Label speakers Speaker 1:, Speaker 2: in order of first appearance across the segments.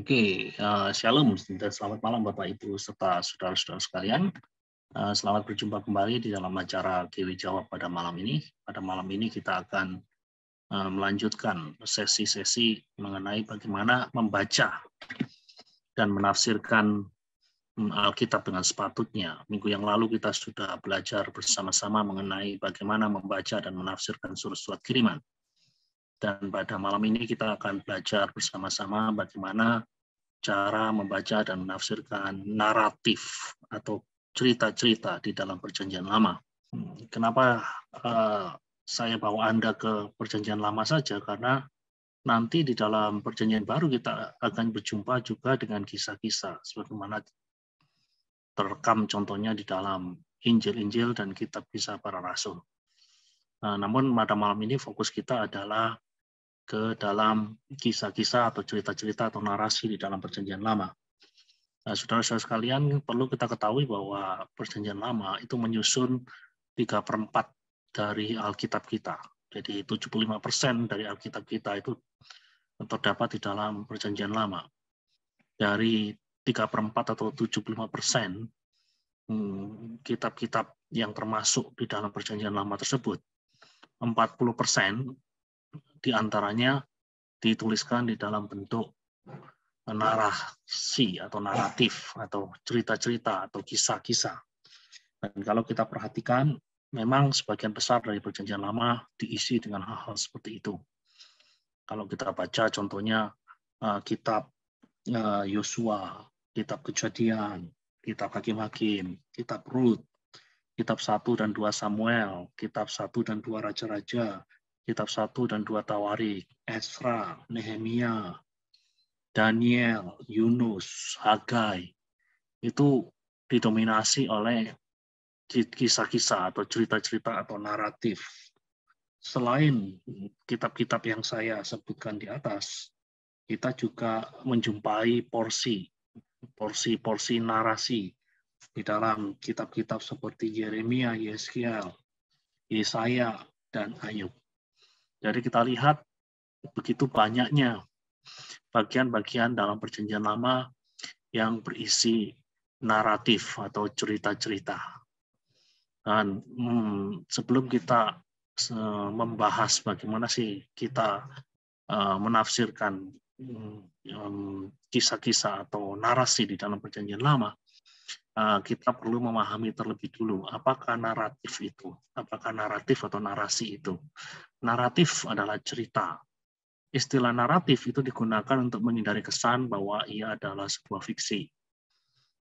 Speaker 1: Oke, shalom dan selamat malam Bapak Ibu serta saudara-saudara sekalian. Selamat berjumpa kembali di dalam acara Kiwi Jawab pada malam ini. Pada malam ini kita akan melanjutkan sesi-sesi mengenai bagaimana membaca dan menafsirkan Alkitab dengan sepatutnya. Minggu yang lalu kita sudah belajar bersama-sama mengenai bagaimana membaca dan menafsirkan surat-surat kiriman. Dan pada malam ini kita akan belajar bersama-sama bagaimana cara membaca dan menafsirkan naratif atau cerita-cerita di dalam Perjanjian Lama. Kenapa saya bawa Anda ke Perjanjian Lama saja? Karena nanti di dalam Perjanjian Baru kita akan berjumpa juga dengan kisah-kisah sebagaimana terekam contohnya di dalam Injil-Injil dan kitab Kisah Para Rasul. Namun pada malam ini fokus kita adalah ke dalam kisah-kisah atau cerita-cerita atau narasi di dalam Perjanjian Lama. Nah, saudara-saudara sekalian, perlu kita ketahui bahwa Perjanjian Lama itu menyusun 3/4 dari Alkitab kita. Jadi 75% dari Alkitab kita itu terdapat di dalam Perjanjian Lama. Dari 3/4 atau 75% kitab-kitab yang termasuk di dalam Perjanjian Lama tersebut, 40% diantaranya dituliskan di dalam bentuk narasi atau naratif atau cerita-cerita atau kisah-kisah. Dan kalau kita perhatikan, memang sebagian besar dari Perjanjian Lama diisi dengan hal-hal seperti itu. Kalau kita baca contohnya kitab Yosua, kitab Kejadian, kitab Hakim-Hakim, kitab Rut, kitab 1 dan 2 Samuel, kitab 1 dan 2 Raja-Raja, kitab 1 dan 2 Tawarik, Ezra, Nehemia, Daniel, Yunus, Hagai, itu didominasi oleh kisah-kisah atau cerita-cerita atau naratif. Selain kitab-kitab yang saya sebutkan di atas, kita juga menjumpai porsi narasi di dalam kitab-kitab seperti Yeremia, Yeskiel, Yesaya, dan Ayub. Jadi kita lihat begitu banyaknya bagian-bagian dalam Perjanjian Lama yang berisi naratif atau cerita-cerita. Dan sebelum kita membahas bagaimana sih kita menafsirkan kisah-kisah atau narasi di dalam Perjanjian Lama, kita perlu memahami terlebih dulu apakah naratif itu, apakah naratif atau narasi itu. Naratif adalah cerita. Istilah naratif itu digunakan untuk menghindari kesan bahwa ia adalah sebuah fiksi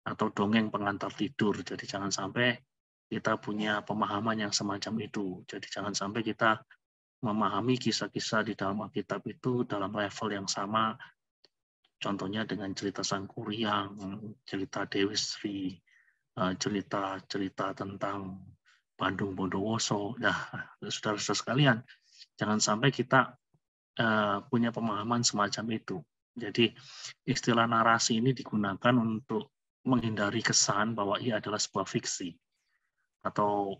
Speaker 1: atau dongeng pengantar tidur. Jadi jangan sampai kita punya pemahaman yang semacam itu. Jadi jangan sampai kita memahami kisah-kisah di dalam Alkitab itu dalam level yang sama. Contohnya dengan cerita Sang Kuryang, cerita Dewi Sri, cerita-cerita tentang Bandung Bondowoso. Nah, saudara-saudara sekalian, jangan sampai kita punya pemahaman semacam itu. Jadi istilah narasi ini digunakan untuk menghindari kesan bahwa ia adalah sebuah fiksi atau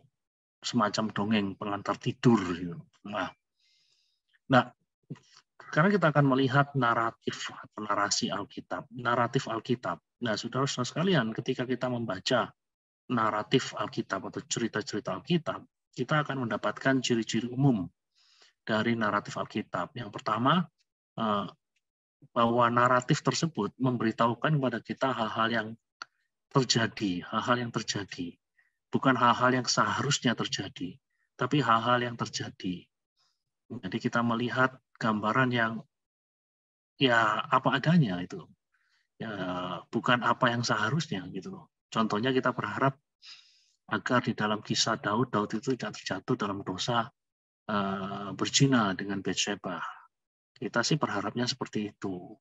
Speaker 1: semacam dongeng pengantar tidur. Nah, karena kita akan melihat naratif atau narasi Alkitab, naratif Alkitab. Nah, saudara-saudara sekalian, ketika kita membaca naratif Alkitab atau cerita-cerita Alkitab, kita akan mendapatkan ciri-ciri umum dari naratif Alkitab. Yang pertama, bahwa naratif tersebut memberitahukan kepada kita hal-hal yang terjadi, bukan hal-hal yang seharusnya terjadi, tapi hal-hal yang terjadi. Jadi kita melihat gambaran yang ya apa adanya itu, ya bukan apa yang seharusnya gitu loh. Contohnya kita berharap agar di dalam kisah Daud itu tidak terjatuh dalam dosa berzina dengan Batsheba. Kita sih berharapnya seperti itu.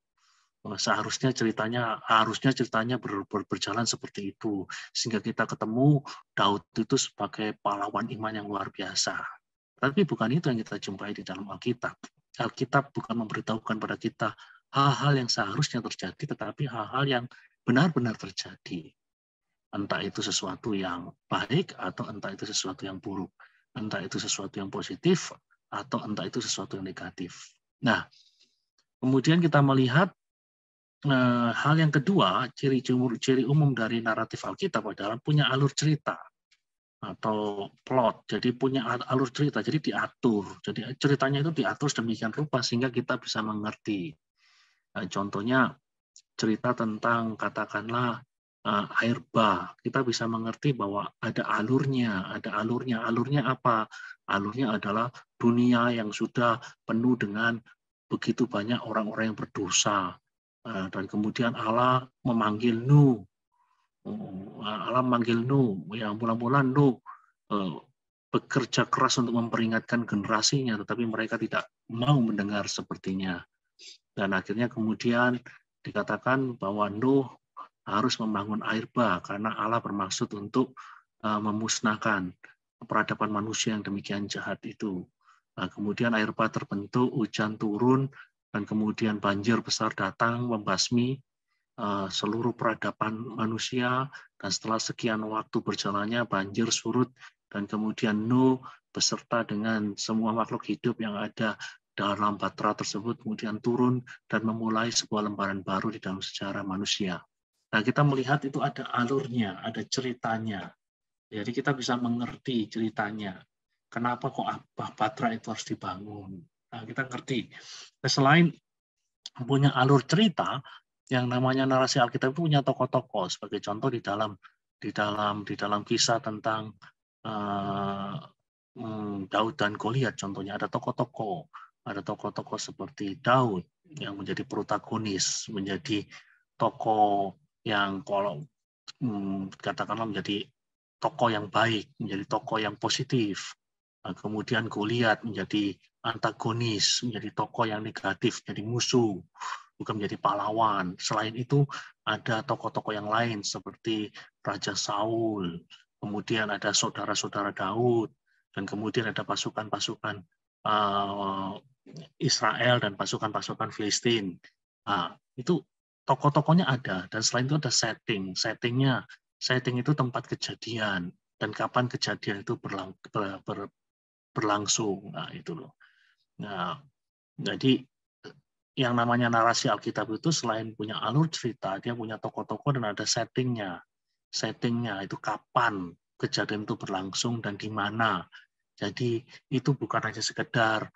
Speaker 1: Harusnya ceritanya berjalan seperti itu, sehingga kita ketemu Daud itu sebagai pahlawan iman yang luar biasa. Tapi bukan itu yang kita jumpai di dalam Alkitab. Alkitab bukan memberitahukan pada kita hal-hal yang seharusnya terjadi, tetapi hal-hal yang benar-benar terjadi. Entah itu sesuatu yang baik atau entah itu sesuatu yang buruk, entah itu sesuatu yang positif atau entah itu sesuatu yang negatif. Nah, kemudian kita melihat hal yang kedua, ciri umum dari naratif Alkitab adalah punya alur cerita atau plot. Jadi punya alur cerita, jadi diatur. Jadi ceritanya itu diatur sedemikian rupa sehingga kita bisa mengerti. Contohnya cerita tentang katakanlah air bah. Kita bisa mengerti bahwa ada alurnya, Alurnya apa? Alurnya adalah dunia yang sudah penuh dengan begitu banyak orang-orang yang berdosa. Dan kemudian Allah memanggil Nuh. Allah memanggil Nuh. Ya, mula-mula Nuh bekerja keras untuk memperingatkan generasinya, tetapi mereka tidak mau mendengar sepertinya. Dan akhirnya kemudian dikatakan bahwa Nuh harus membangun air bah karena Allah bermaksud untuk memusnahkan peradaban manusia yang demikian jahat itu. Kemudian air bah terbentuk, hujan turun, dan kemudian banjir besar datang membasmi seluruh peradaban manusia, dan setelah sekian waktu berjalannya banjir surut, dan kemudian Nuh beserta dengan semua makhluk hidup yang ada dalam batra tersebut kemudian turun dan memulai sebuah lembaran baru di dalam sejarah manusia. Nah, kita melihat itu ada alurnya, ada ceritanya. Jadi kita bisa mengerti ceritanya. Kenapa kok batra itu harus dibangun? Nah, kita ngerti. Nah, selain punya alur cerita, yang namanya narasi Alkitab itu punya tokoh-tokoh. Sebagai contoh di dalam kisah tentang Daud dan Goliat, contohnya ada tokoh-tokoh seperti Daud yang menjadi protagonis, menjadi tokoh yang kalau katakanlah menjadi tokoh yang baik, menjadi tokoh yang positif. Kemudian Goliat menjadi antagonis, menjadi tokoh yang negatif, jadi musuh, bukan menjadi pahlawan. Selain itu ada tokoh-tokoh yang lain seperti Raja Saul, kemudian ada saudara-saudara Daud, dan kemudian ada pasukan-pasukan Israel dan pasukan-pasukan Filistin. Itu tokoh-tokohnya ada, dan selain itu ada setting itu tempat kejadian dan kapan kejadian itu berlangsung. Nah, itu loh. Nah, jadi yang namanya narasi Alkitab itu selain punya alur cerita, dia punya tokoh-tokoh dan ada settingnya. Settingnya itu kapan kejadian itu berlangsung dan di mana. Jadi itu bukan hanya sekedar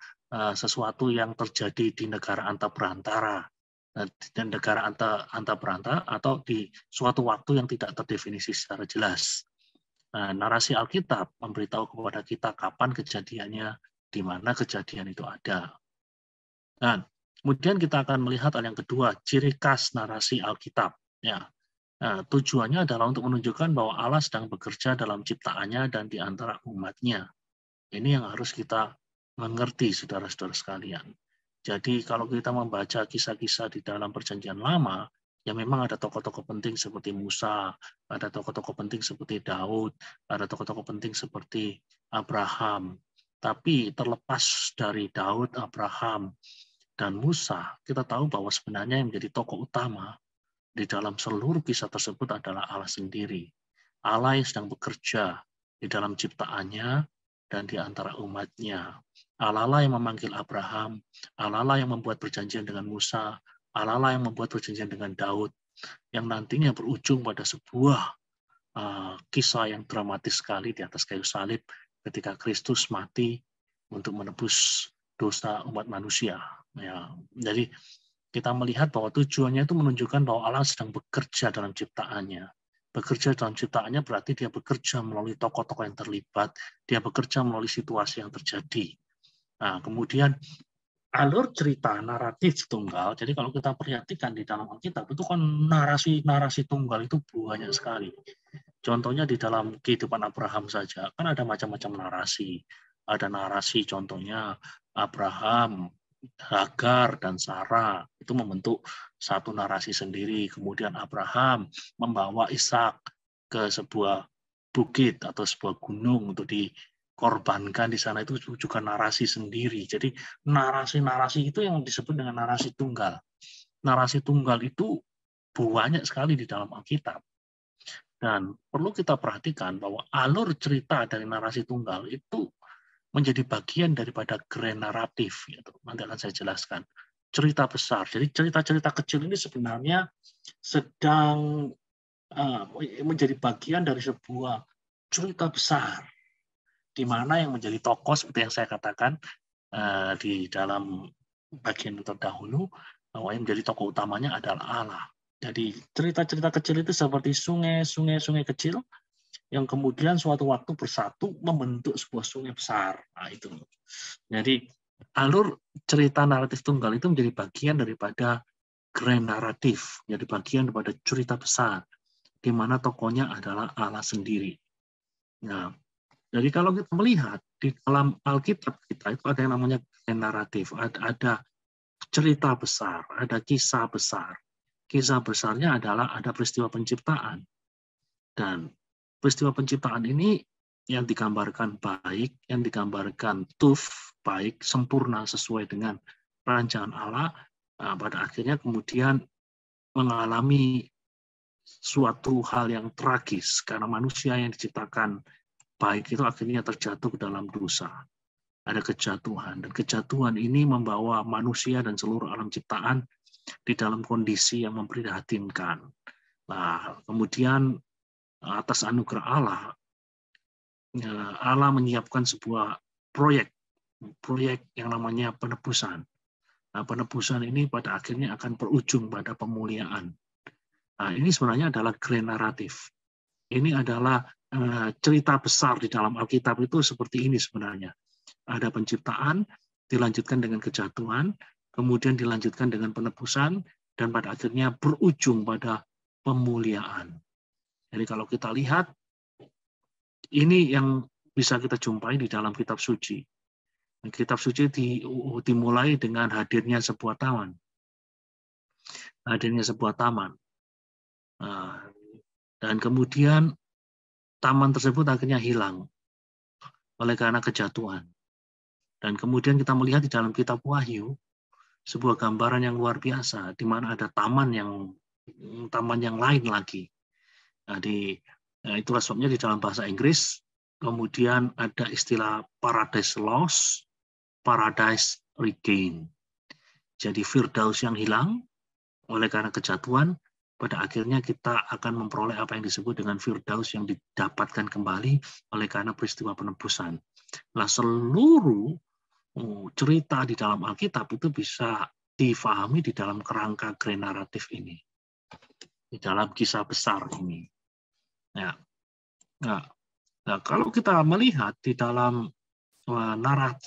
Speaker 1: sesuatu yang terjadi di negara antaberantara dan negara antaberantara atau di suatu waktu yang tidak terdefinisi secara jelas. Narasi Alkitab memberitahu kepada kita kapan kejadiannya, di mana kejadian itu ada. Nah, kemudian kita akan melihat hal yang kedua, ciri khas narasi Alkitab. Ya, tujuannya adalah untuk menunjukkan bahwa Allah sedang bekerja dalam ciptaannya dan di antara umatnya. Ini yang harus kita mengerti, saudara-saudara sekalian. Jadi kalau kita membaca kisah-kisah di dalam Perjanjian Lama, ya memang ada tokoh-tokoh penting seperti Musa, ada tokoh-tokoh penting seperti Daud, ada tokoh-tokoh penting seperti Abraham. Tapi terlepas dari Daud, Abraham, dan Musa, kita tahu bahwa sebenarnya yang menjadi tokoh utama di dalam seluruh kisah tersebut adalah Allah sendiri. Allah yang sedang bekerja di dalam ciptaannya dan di antara umatnya. Allah lah yang memanggil Abraham, Allah lah yang membuat perjanjian dengan Musa, Allah lah yang membuat perjanjian dengan Daud, yang nantinya berujung pada sebuah kisah yang dramatis sekali di atas kayu salib ketika Kristus mati untuk menebus dosa umat manusia. Ya, jadi kita melihat bahwa tujuannya itu menunjukkan bahwa Allah sedang bekerja dalam ciptaannya. Bekerja dalam ciptaannya berarti dia bekerja melalui tokoh-tokoh yang terlibat, dia bekerja melalui situasi yang terjadi. Nah, kemudian alur cerita naratif tunggal. Jadi kalau kita perhatikan di dalam Alkitab itu kan narasi tunggal itu banyak sekali. Contohnya di dalam kehidupan Abraham saja kan ada macam-macam narasi. Ada narasi contohnya Abraham, Hagar, dan Sarah itu membentuk satu narasi sendiri. Kemudian Abraham membawa Ishak ke sebuah bukit atau sebuah gunung untuk dikorbankan di sana, itu juga narasi sendiri. Jadi narasi-narasi itu yang disebut dengan narasi tunggal. Narasi tunggal itu banyak sekali di dalam Alkitab. Dan perlu kita perhatikan bahwa alur cerita dari narasi tunggal itu menjadi bagian daripada grand naratif. Nanti akan saya jelaskan. cerita besar. Jadi cerita-cerita kecil ini sebenarnya sedang menjadi bagian dari sebuah cerita besar, di mana yang menjadi tokoh seperti yang saya katakan di dalam bagian terdahulu, bahwa yang menjadi tokoh utamanya adalah Allah. Jadi cerita-cerita kecil itu seperti sungai-sungai kecil yang kemudian suatu waktu bersatu membentuk sebuah sungai besar. Nah, itu. Jadi alur cerita naratif tunggal itu menjadi bagian daripada grand naratif, jadi bagian daripada cerita besar, di mana tokohnya adalah Allah sendiri. Nah, jadi kalau kita melihat di dalam Alkitab kita itu ada yang namanya grand naratif, ada cerita besar, ada kisah besar. Kisah besarnya adalah ada peristiwa penciptaan. Dan peristiwa penciptaan ini yang digambarkan baik, yang digambarkan baik, sempurna sesuai dengan perancangan Allah, pada akhirnya kemudian mengalami suatu hal yang tragis karena manusia yang diciptakan baik itu akhirnya terjatuh ke dalam dosa. Ada kejatuhan, dan kejatuhan ini membawa manusia dan seluruh alam ciptaan di dalam kondisi yang memprihatinkan. Nah, kemudian atas anugerah Allah, Allah menyiapkan sebuah proyek yang namanya penebusan. Nah, penebusan ini pada akhirnya akan berujung pada pemuliaan. Nah, ini sebenarnya adalah grand naratif. Ini adalah cerita besar di dalam Alkitab itu seperti ini sebenarnya. Ada penciptaan, dilanjutkan dengan kejatuhan, kemudian dilanjutkan dengan penebusan, dan pada akhirnya berujung pada pemuliaan. Jadi kalau kita lihat, ini yang bisa kita jumpai di dalam kitab suci. Kitab suci dimulai dengan hadirnya sebuah taman. Hadirnya sebuah taman. Dan kemudian taman tersebut akhirnya hilang oleh karena kejatuhan. Dan kemudian kita melihat di dalam kitab Wahyu, sebuah gambaran yang luar biasa, di mana ada taman yang lain lagi. Nah, itulah sebabnya di dalam bahasa Inggris, kemudian ada istilah paradise lost, paradise regain. Jadi Firdaus yang hilang oleh karena kejatuhan, pada akhirnya kita akan memperoleh apa yang disebut dengan Firdaus yang didapatkan kembali oleh karena peristiwa penebusan. Nah, seluruh cerita di dalam Alkitab itu bisa difahami di dalam kerangka grand naratif ini, di dalam kisah besar ini. Ya. Nah, kalau kita melihat di dalam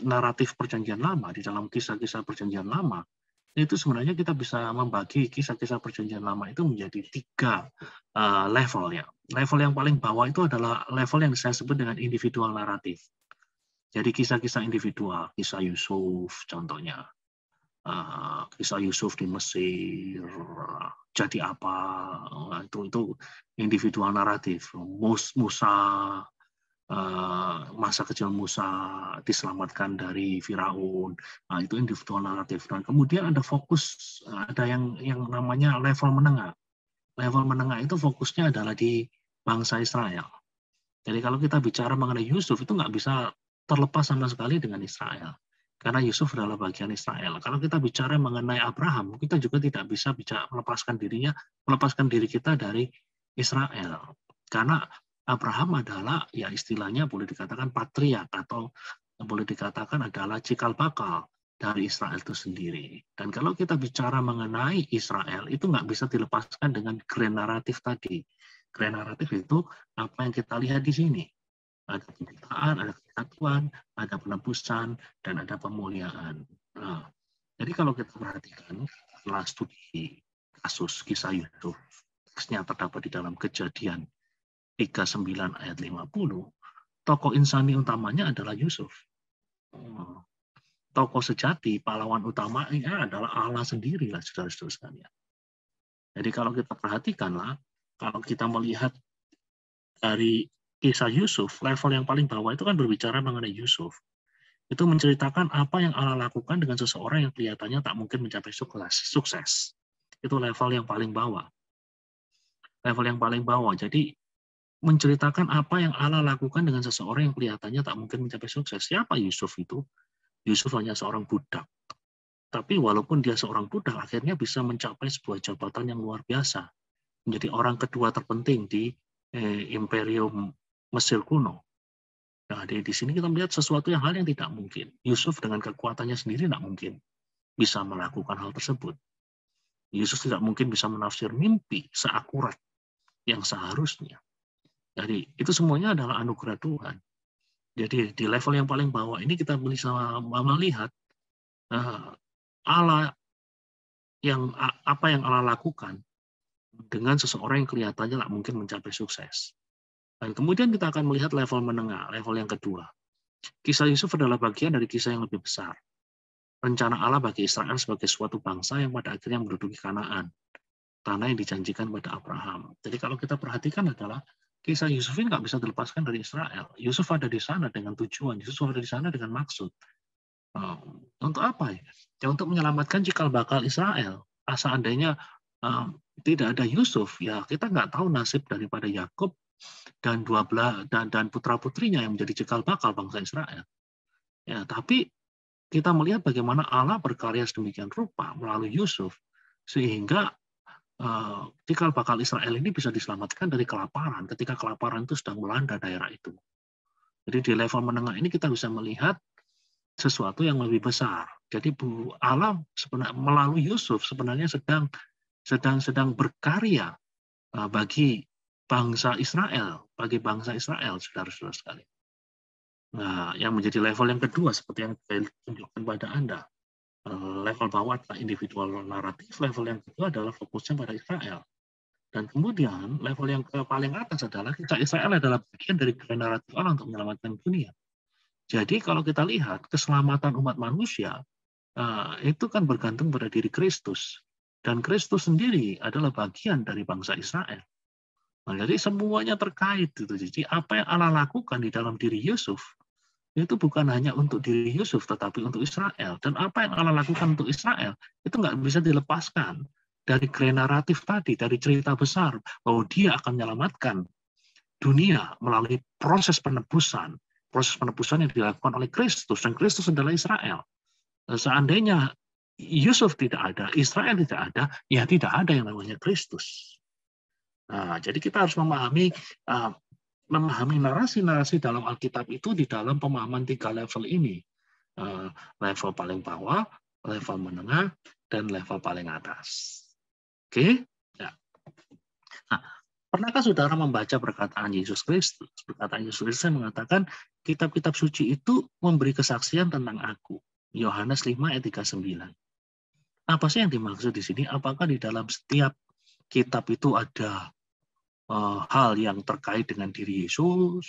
Speaker 1: naratif Perjanjian Lama, di dalam kisah-kisah Perjanjian Lama, itu sebenarnya kita bisa membagi kisah-kisah Perjanjian Lama itu menjadi 3 level ya. Level yang paling bawah itu adalah level yang saya sebut dengan individual naratif. Jadi kisah-kisah individual, kisah Yusuf contohnya, kisah Yusuf di Mesir, jadi apa, itu individual naratif. Musa, masa kecil Musa diselamatkan dari Firaun, itu individual naratif. Dan kemudian ada fokus, ada yang namanya level menengah. Level menengah itu fokusnya adalah di bangsa Israel. Jadi kalau kita bicara mengenai Yusuf itu nggak bisa terlepas sama sekali dengan Israel. Karena Yusuf adalah bagian Israel. Kalau kita bicara mengenai Abraham, kita juga tidak bisa melepaskan diri kita dari Israel. Karena Abraham adalah ya istilahnya boleh dikatakan patriark atau boleh dikatakan adalah cikal bakal dari Israel itu sendiri. Dan kalau kita bicara mengenai Israel, itu nggak bisa dilepaskan dengan grand naratif tadi. Grand naratif itu apa yang kita lihat di sini. Ada penciptaan, ada kesatuan, ada penebusan, dan ada pemuliaan. Nah, jadi kalau kita perhatikan setelah studi kasus kisah Yusuf, teksnya terdapat di dalam Kejadian 39 ayat 50, tokoh insani utamanya adalah Yusuf. Tokoh sejati, pahlawan utamanya adalah Allah sendiri lah, saudara-saudara sekalian. Jadi kalau kita perhatikanlah, kalau kita melihat dari kisah Yusuf, level yang paling bawah itu kan berbicara mengenai Yusuf. Itu menceritakan apa yang Allah lakukan dengan seseorang yang kelihatannya tak mungkin mencapai sukses. Itu level yang paling bawah. Level yang paling bawah. Jadi menceritakan apa yang Allah lakukan dengan seseorang yang kelihatannya tak mungkin mencapai sukses. Siapa Yusuf itu? Yusuf hanya seorang budak. Tapi walaupun dia seorang budak, akhirnya bisa mencapai sebuah jabatan yang luar biasa. Menjadi orang kedua terpenting di Imperium Mesir kuno. Nah, di sini kita melihat sesuatu hal yang tidak mungkin. Yusuf dengan kekuatannya sendiri tidak mungkin bisa melakukan hal tersebut. Yusuf tidak mungkin bisa menafsir mimpi seakurat yang seharusnya. Jadi itu semuanya adalah anugerah Tuhan. Jadi di level yang paling bawah ini kita bisa melihat Allah apa yang Allah lakukan dengan seseorang yang kelihatannya tidak mungkin mencapai sukses. Dan kemudian kita akan melihat level menengah, level yang kedua. Kisah Yusuf adalah bagian dari kisah yang lebih besar. Rencana Allah bagi Israel sebagai suatu bangsa yang pada akhirnya menduduki Kanaan, tanah yang dijanjikan pada Abraham. Jadi kalau kita perhatikan adalah kisah Yusuf ini nggak bisa dilepaskan dari Israel. Yusuf ada di sana dengan tujuan, Yusuf ada di sana dengan maksud. Untuk apa ya? Ya untuk menyelamatkan cikal bakal Israel. Seandainya tidak ada Yusuf, ya kita nggak tahu nasib daripada Yakub dan putra-putrinya yang menjadi cikal bakal bangsa Israel. Ya, tapi kita melihat bagaimana Allah berkarya sedemikian rupa melalui Yusuf sehingga cikal bakal Israel ini bisa diselamatkan dari kelaparan ketika kelaparan itu sedang melanda daerah itu. Jadi di level menengah ini kita bisa melihat sesuatu yang lebih besar. Jadi Allah sebenarnya melalui Yusuf sebenarnya sedang berkarya bagi bangsa Israel, saudara-saudara sekalian. Nah, yang menjadi level yang kedua seperti yang saya tunjukkan pada Anda, level bawah adalah individual naratif, level yang kedua adalah fokusnya pada Israel. Dan kemudian level yang paling atas adalah kisah Israel adalah bagian dari naratif Allah untuk menyelamatkan dunia. Jadi kalau kita lihat keselamatan umat manusia itu kan bergantung pada diri Kristus. Dan Kristus sendiri adalah bagian dari bangsa Israel. Nah, jadi semuanya terkait. Jadi apa yang Allah lakukan di dalam diri Yusuf itu bukan hanya untuk diri Yusuf, tetapi untuk Israel. Dan apa yang Allah lakukan untuk Israel, itu nggak bisa dilepaskan dari naratif tadi, dari cerita besar, bahwa dia akan menyelamatkan dunia melalui proses penebusan yang dilakukan oleh Kristus, dan Kristus adalah Israel. Seandainya Yusuf tidak ada, Israel tidak ada, ya tidak ada yang namanya Kristus. Nah, jadi kita harus memahami narasi-narasi dalam Alkitab itu di dalam pemahaman 3 level ini. Level paling bawah, level menengah, dan level paling atas. Oke? Ya. Nah, pernahkah saudara membaca perkataan Yesus Kristus? Perkataan Yesus Kristus yang mengatakan, kitab-kitab suci itu memberi kesaksian tentang aku. Yohanes 5 ayat 39. Apa sih yang dimaksud di sini? Apakah di dalam setiap kitab itu ada hal yang terkait dengan diri Yesus?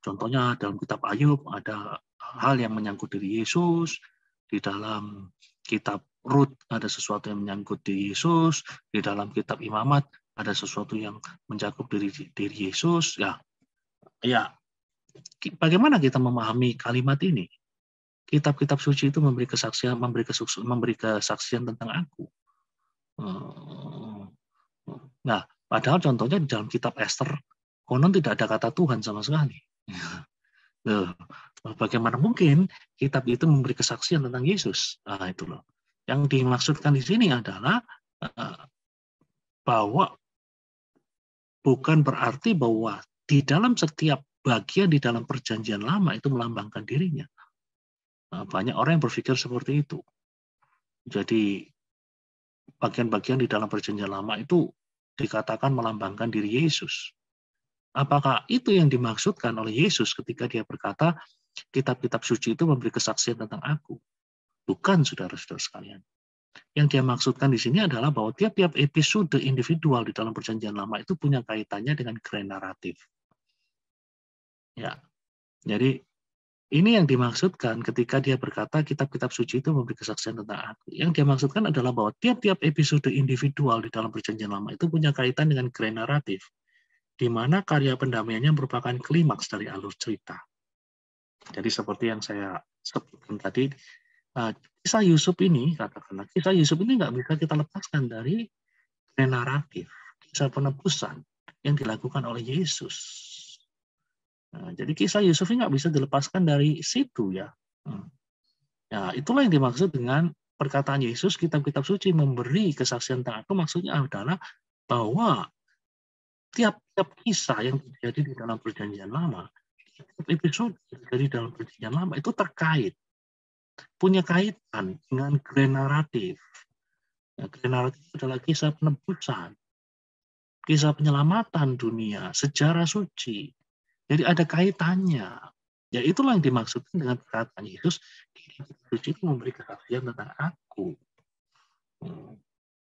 Speaker 1: Contohnya dalam kitab Ayub ada hal yang menyangkut diri Yesus, di dalam kitab Rut ada sesuatu yang menyangkut diri Yesus, di dalam kitab Imamat ada sesuatu yang mencakup diri Yesus. Ya, bagaimana kita memahami kalimat ini? Kitab-kitab suci itu memberi kesaksian tentang aku. Nah, padahal contohnya di dalam kitab Esther, konon tidak ada kata Tuhan sama sekali. Bagaimana mungkin kitab itu memberi kesaksian tentang Yesus? Nah, itu loh. Yang dimaksudkan di sini adalah bahwa bukan berarti bahwa di dalam setiap bagian di dalam perjanjian lama itu melambangkan dirinya. Banyak orang yang berpikir seperti itu. Jadi bagian-bagian di dalam perjanjian lama itu dikatakan melambangkan diri Yesus. Apakah itu yang dimaksudkan oleh Yesus ketika dia berkata, kitab-kitab suci itu memberi kesaksian tentang aku? Bukan, saudara-saudara sekalian. Yang dia maksudkan di sini adalah bahwa tiap-tiap episode individual di dalam perjanjian lama itu punya kaitannya dengan grand naratif. Ya, jadi ini yang dimaksudkan ketika dia berkata kitab-kitab suci itu memberi kesaksian tentang aku. Yang dia maksudkan adalah bahwa tiap-tiap episode individual di dalam perjanjian lama itu punya kaitan dengan grand naratif, di mana karya pendamaiannya merupakan klimaks dari alur cerita. Jadi seperti yang saya sebutkan tadi, kisah Yusuf ini, katakanlah, kisah Yusuf ini nggak bisa kita lepaskan dari naratif, kisah penebusan yang dilakukan oleh Yesus. Nah, jadi kisah Yusuf ini nggak bisa dilepaskan dari situ ya. Nah, itulah yang dimaksud dengan perkataan Yesus, kitab-kitab suci memberi kesaksian tentang aku, maksudnya adalah bahwa tiap-tiap kisah yang terjadi di dalam Perjanjian Lama, episode dari dalam Perjanjian Lama itu terkait, punya kaitan dengan grand naratif. Grand naratif adalah kisah penebusan, kisah penyelamatan dunia, sejarah suci. Jadi ada kaitannya. Ya itulah yang dimaksudkan dengan perkataan Yesus, suci itu memberi kesaksian tentang aku.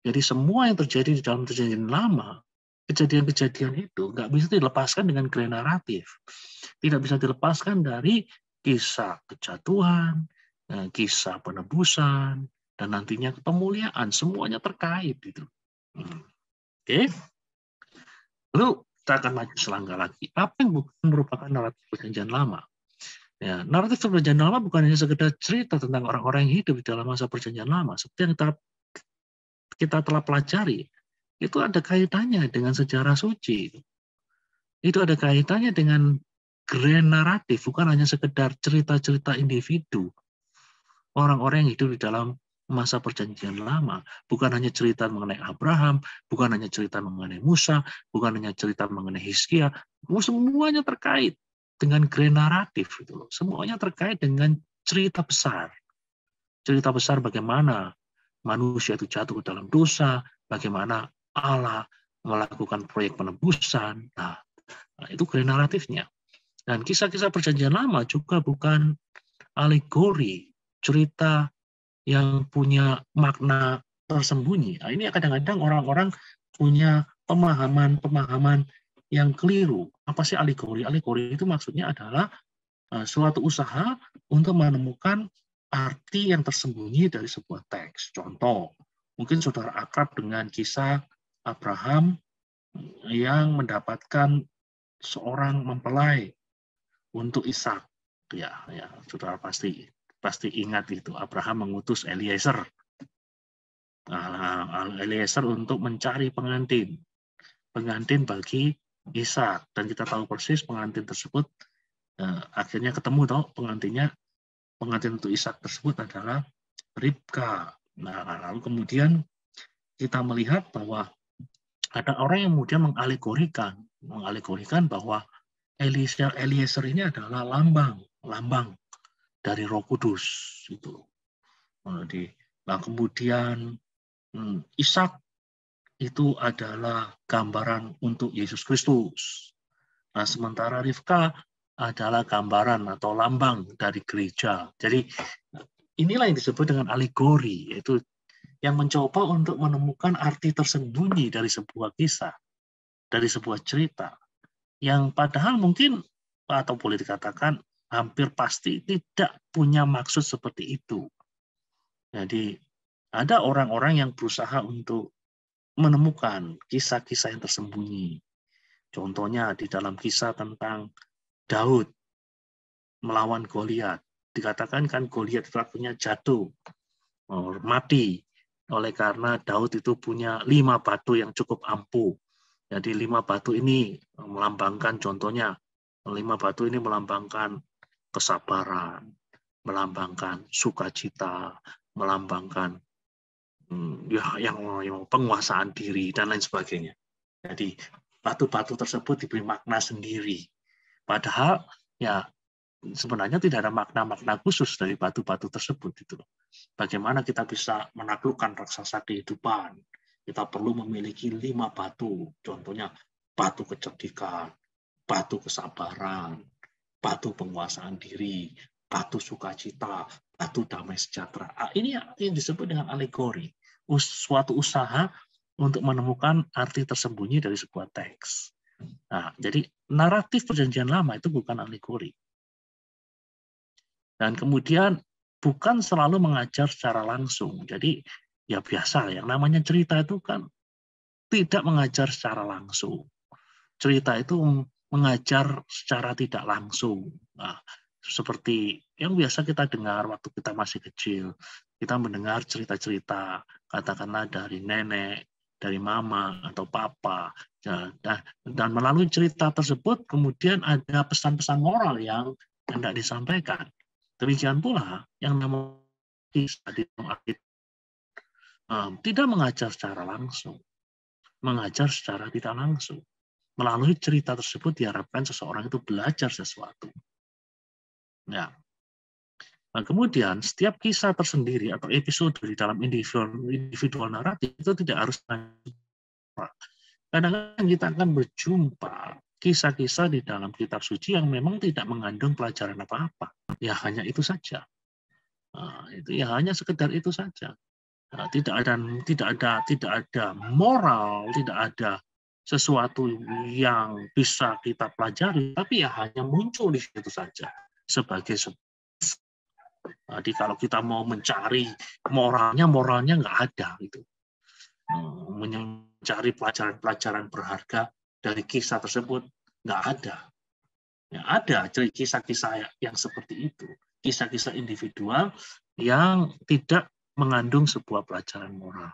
Speaker 1: Jadi semua yang terjadi di dalam Perjanjian Lama, kejadian-kejadian itu nggak bisa dilepaskan dengan grand naratif. Tidak bisa dilepaskan dari kisah kejatuhan, kisah penebusan, dan nantinya pemuliaan. Semuanya terkait. Gitu. Oke. Lalu kita akan maju selangkah lagi. Apa yang bukan merupakan naratif Perjanjian Lama? Ya, naratif Perjanjian Lama bukan hanya sekedar cerita tentang orang-orang yang hidup di dalam masa Perjanjian Lama. Seperti yang kita telah pelajari, itu ada kaitannya dengan sejarah suci. Itu ada kaitannya dengan grand naratif, bukan hanya sekedar cerita-cerita individu. Orang-orang yang hidup di dalam masa Perjanjian Lama, bukan hanya cerita mengenai Abraham, bukan hanya cerita mengenai Musa, bukan hanya cerita mengenai Hizkia, semuanya terkait dengan grand naratif. Gitu. Semuanya terkait dengan cerita besar. Cerita besar bagaimana manusia itu jatuh ke dalam dosa, bagaimana Allah melakukan proyek penebusan. Nah, itu grand naratifnya. Dan kisah-kisah Perjanjian Lama juga bukan alegori, cerita yang punya makna tersembunyi. Nah, ini kadang-kadang orang-orang punya pemahaman yang keliru. Apa sih alegori? Alegori itu maksudnya adalah suatu usaha untuk menemukan arti yang tersembunyi dari sebuah teks. Contoh, mungkin saudara akrab dengan kisah Abraham yang mendapatkan seorang mempelai untuk Ishak. Ya, saudara pasti ingat itu. Abraham mengutus Eliezer. Eliezer untuk mencari pengantin bagi Ishak. Dan kita tahu persis pengantin tersebut akhirnya ketemu pengantin untuk Ishak tersebut adalah Ribka. Nah, lalu kemudian kita melihat bahwa ada orang yang kemudian mengalegorikan bahwa Eliezer ini adalah lambang dari Roh Kudus itu. Nah, kemudian Ishak itu adalah gambaran untuk Yesus Kristus. Nah, sementara Rivka adalah gambaran atau lambang dari gereja. Jadi inilah yang disebut dengan alegori, yaitu yang mencoba untuk menemukan arti tersembunyi dari sebuah kisah, dari sebuah cerita, yang padahal mungkin atau boleh dikatakan hampir pasti tidak punya maksud seperti itu. Jadi ada orang-orang yang berusaha untuk menemukan kisah-kisah yang tersembunyi. Contohnya di dalam kisah tentang Daud melawan Goliat. Dikatakan kan Goliat itu akhirnya jatuh, mati, oleh karena Daud itu punya 5 batu yang cukup ampuh. Jadi 5 batu ini melambangkan, contohnya 5 batu ini melambangkan kesabaran, melambangkan sukacita, melambangkan yang penguasaan diri dan lain sebagainya. Jadi batu-batu tersebut diberi makna sendiri. Padahal ya sebenarnya tidak ada makna-makna khusus dari batu-batu tersebut itu. Bagaimana kita bisa menaklukkan raksasa kehidupan? Kita perlu memiliki 5 batu. Contohnya batu kecerdikan, batu kesabaran, batu penguasaan diri, batu sukacita, batu damai sejahtera. Ini yang disebut dengan alegori. Suatu usaha untuk menemukan arti tersembunyi dari sebuah teks. Nah, jadi naratif Perjanjian Lama itu bukan alegori. Dan kemudian bukan selalu mengajar secara langsung. Jadi ya biasa, yang namanya cerita itu kan tidak mengajar secara langsung. Cerita itu mengajar secara tidak langsung. Nah, seperti yang biasa kita dengar waktu kita masih kecil. Kita mendengar cerita-cerita, katakanlah dari nenek, dari mama, atau papa. Dan melalui cerita tersebut, kemudian ada pesan-pesan moral yang hendak disampaikan. Demikian pula yang namanya kisah di tidak mengajar secara langsung, mengajar secara tidak langsung. Melalui cerita tersebut diharapkan seseorang itu belajar sesuatu. Ya. Nah, kemudian setiap kisah tersendiri atau episode di dalam individual naratif itu tidak harus. Kadang-kadang kita akan berjumpa kisah-kisah di dalam kitab suci yang memang tidak mengandung pelajaran apa-apa. Ya hanya itu saja. Itu ya hanya sekedar itu saja. Tidak ada moral, tidak ada sesuatu yang bisa kita pelajari, tapi ya hanya muncul di situ saja sebagai. Jadi kalau kita mau mencari moralnya nggak ada gitu. Mencari pelajaran-pelajaran berharga dari kisah tersebut nggak ada. Ya, ada kisah-kisah yang seperti itu, kisah-kisah individual yang tidak mengandung sebuah pelajaran moral.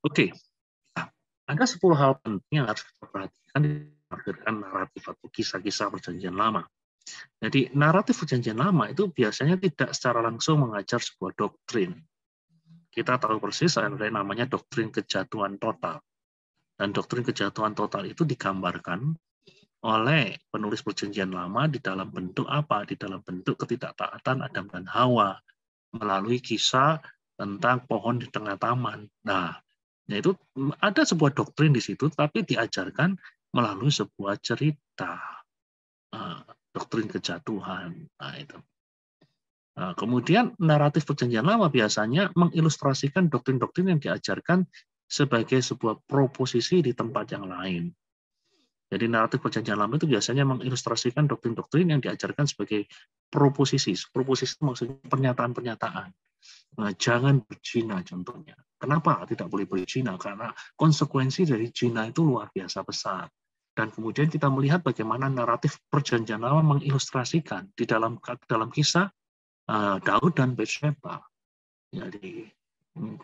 Speaker 1: Oke, ada 10 hal penting yang harus kita perhatikan di naratif atau kisah-kisah perjanjian lama. Jadi naratif perjanjian lama itu biasanya tidak secara langsung mengajar sebuah doktrin. Kita tahu persis ada namanya doktrin kejatuhan total. Dan doktrin kejatuhan total itu digambarkan oleh penulis perjanjian lama di dalam bentuk apa? Di dalam bentuk ketidaktaatan Adam dan Hawa melalui kisah tentang pohon di tengah taman. Nah, yaitu ada sebuah doktrin di situ, tapi diajarkan melalui sebuah cerita. Doktrin kejatuhan. Nah, itu. Nah, kemudian naratif perjanjian lama biasanya mengilustrasikan doktrin-doktrin yang diajarkan sebagai sebuah proposisi di tempat yang lain. Jadi naratif perjanjian lama itu biasanya mengilustrasikan doktrin-doktrin yang diajarkan sebagai proposisi. Proposisi maksudnya pernyataan-pernyataan. Nah, jangan berzina contohnya. Kenapa tidak boleh berzina? Karena konsekuensi dari zina itu luar biasa besar. Dan kemudian kita melihat bagaimana naratif perjanjian lama mengilustrasikan di dalam kisah Daud dan Batsheba. Jadi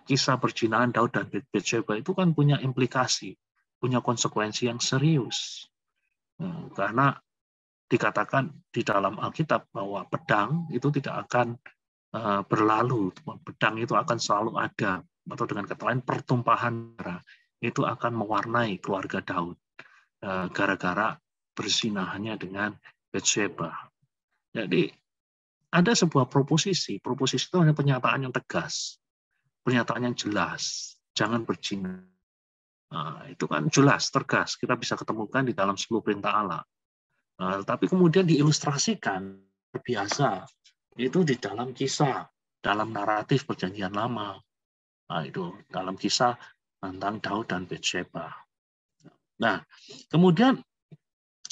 Speaker 1: kisah perzinaan Daud dan Batsheba itu kan punya implikasi, punya konsekuensi yang serius. Karena dikatakan di dalam Alkitab bahwa pedang itu tidak akan berlalu, pedang itu akan selalu ada, atau dengan kata lain pertumpahan darah itu akan mewarnai keluarga Daud gara-gara berzinahannya dengan Batsheba. Jadi ada sebuah proposisi itu hanya pernyataan yang tegas, pernyataan yang jelas, jangan berzina. Nah, itu kan jelas, tegas, kita bisa ketemukan di dalam 10 perintah Allah. Tapi kemudian diilustrasikan biasa itu di dalam kisah, dalam naratif perjanjian lama. Nah, itu dalam kisah tentang Daud dan Batsheba. Nah, kemudian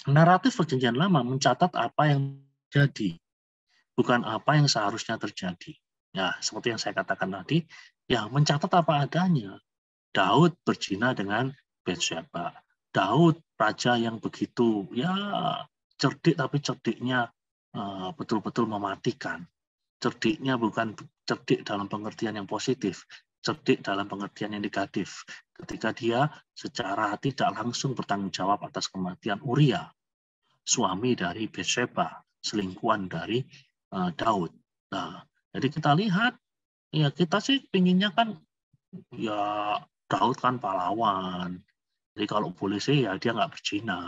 Speaker 1: naratif perjanjian lama mencatat apa yang terjadi, bukan apa yang seharusnya terjadi. Ya, seperti yang saya katakan tadi, ya mencatat apa adanya. Daud berzina dengan Batsheba. Daud raja yang begitu ya cerdik, tapi cerdiknya betul-betul mematikan. Cerdiknya bukan cerdik dalam pengertian yang positif, cerdik dalam pengertian yang negatif. Ketika dia secara tidak langsung bertanggung jawab atas kematian Uria, suami dari Batsheba, selingkuhan dari Daud. Nah, jadi kita lihat, ya kita sih pinginnya kan, ya Daud kan pahlawan. Jadi kalau boleh sih ya dia nggak berzina,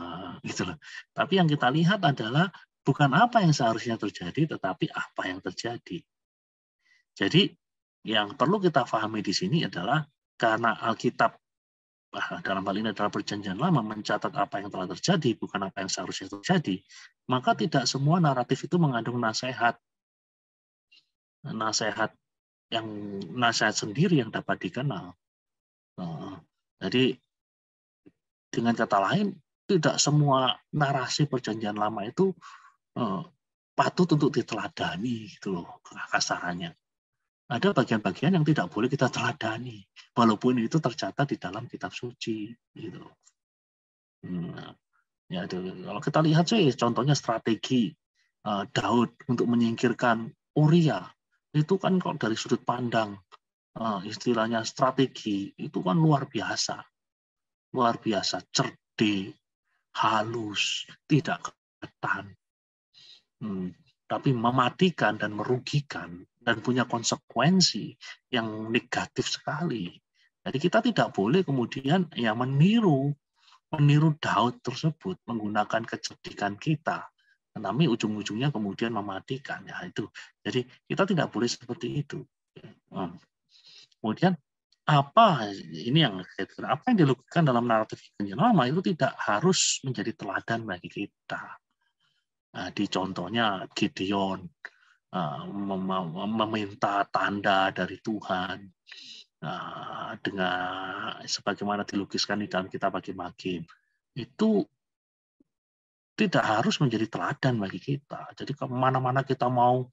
Speaker 1: gitu loh. Tapi yang kita lihat adalah bukan apa yang seharusnya terjadi, tetapi apa yang terjadi. Jadi yang perlu kita pahami di sini adalah karena Alkitab dalam hal ini adalah perjanjian lama mencatat apa yang telah terjadi, bukan apa yang seharusnya terjadi, maka tidak semua naratif itu mengandung nasihat sendiri yang dapat dikenal. Jadi dengan kata lain, tidak semua narasi perjanjian lama itu patut untuk diteladani, gitu loh, kasarannya. Ada bagian-bagian yang tidak boleh kita teladani, walaupun itu tercatat di dalam kitab suci. Gitu. Ya, kalau kita lihat sih, contohnya strategi Daud untuk menyingkirkan Uria, itu kan kalau dari sudut pandang istilahnya strategi, itu kan luar biasa, cerdik, halus, tidak ketan. Tapi mematikan dan merugikan dan punya konsekuensi yang negatif sekali. Jadi kita tidak boleh kemudian ya meniru Daud tersebut menggunakan kecerdikan kita, tetapi ujung-ujungnya kemudian mematikan. Ya itu. Jadi kita tidak boleh seperti itu. Kemudian apa yang dilakukan dalam naratif Perjanjian Lama itu tidak harus menjadi teladan bagi kita. Nah, di contohnya Gideon meminta tanda dari Tuhan, dengan sebagaimana dilukiskan di dalam kitab Hakim-Hakim, itu tidak harus menjadi teladan bagi kita. Jadi kemana-mana kita mau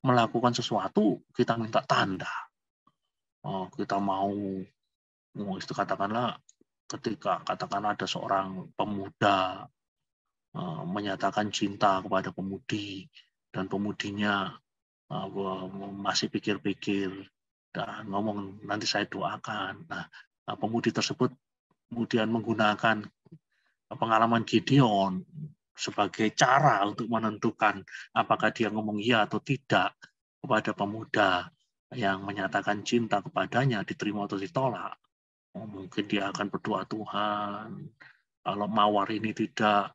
Speaker 1: melakukan sesuatu, kita minta tanda. Kita mau itu katakanlah ketika ada seorang pemuda menyatakan cinta kepada pemudi dan pemudinya masih pikir-pikir dan ngomong nanti saya doakan. Nah, pemudi tersebut kemudian menggunakan pengalaman Gideon sebagai cara untuk menentukan apakah dia ngomong iya atau tidak kepada pemuda yang menyatakan cinta kepadanya, diterima atau ditolak. Mungkin dia akan berdoa, Tuhan, kalau mawar ini tidak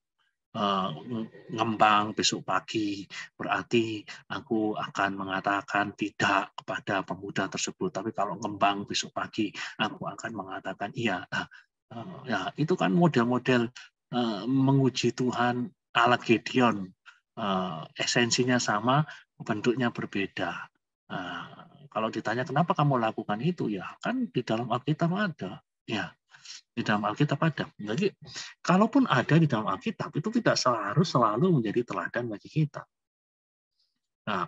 Speaker 1: ngembang besok pagi, berarti aku akan mengatakan tidak kepada pemuda tersebut. Tapi kalau ngembang besok pagi, aku akan mengatakan iya. Ya, itu kan model-model menguji Tuhan ala Gideon. Esensinya sama, bentuknya berbeda. Kalau ditanya kenapa kamu lakukan itu, ya kan di dalam Alkitab ada. Ya, di dalam Alkitab ada. Jadi, kalaupun ada di dalam Alkitab, itu tidak harus selalu menjadi teladan bagi kita. Nah,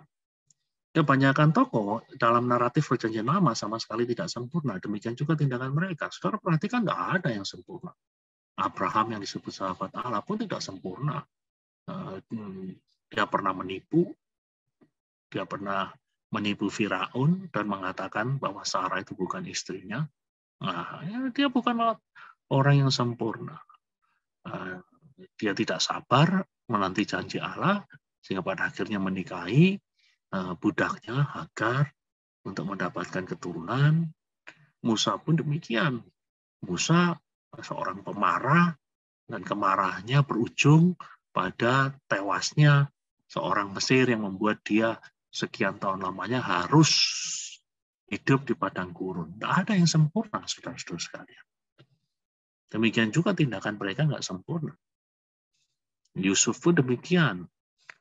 Speaker 1: kebanyakan tokoh dalam naratif Perjanjian Lama sama sekali tidak sempurna. Demikian juga tindakan mereka. Saudara perhatikan, nggak ada yang sempurna. Abraham yang disebut sahabat Allah pun tidak sempurna. Dia pernah menipu Firaun dan mengatakan bahwa Sarah itu bukan istrinya. Nah, dia bukan orang yang sempurna. Dia tidak sabar menanti janji Allah sehingga pada akhirnya menikahi budaknya Hagar untuk mendapatkan keturunan. Musa pun demikian. Musa seorang pemarah dan kemarahannya berujung pada tewasnya seorang Mesir yang membuat dia sekian tahun lamanya harus hidup di padang gurun. Tidak ada yang sempurna, saudara-saudara sekalian. Demikian juga tindakan mereka nggak sempurna. Yusuf pun demikian.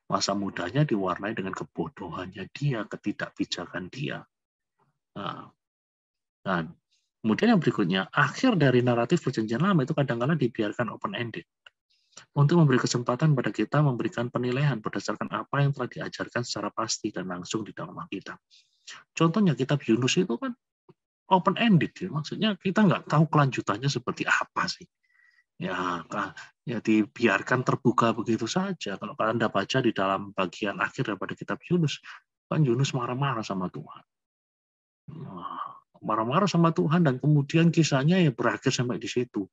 Speaker 1: Masa mudanya diwarnai dengan kebodohannya dia, ketidakbijakan dia. Dan kemudian yang berikutnya, akhir dari naratif Perjanjian Lama itu kadang-kadang dibiarkan open-ended. Untuk memberi kesempatan pada kita memberikan penilaian berdasarkan apa yang telah diajarkan secara pasti dan langsung di dalam Alkitab. Contohnya kitab Yunus itu kan open-ended, ya. Maksudnya kita nggak tahu kelanjutannya seperti apa sih. Ya dibiarkan terbuka begitu saja. Kalau kalian Anda baca di dalam bagian akhir daripada kitab Yunus, kan Yunus marah-marah sama Tuhan. Marah-marah sama Tuhan dan kemudian kisahnya ya berakhir sampai di situ.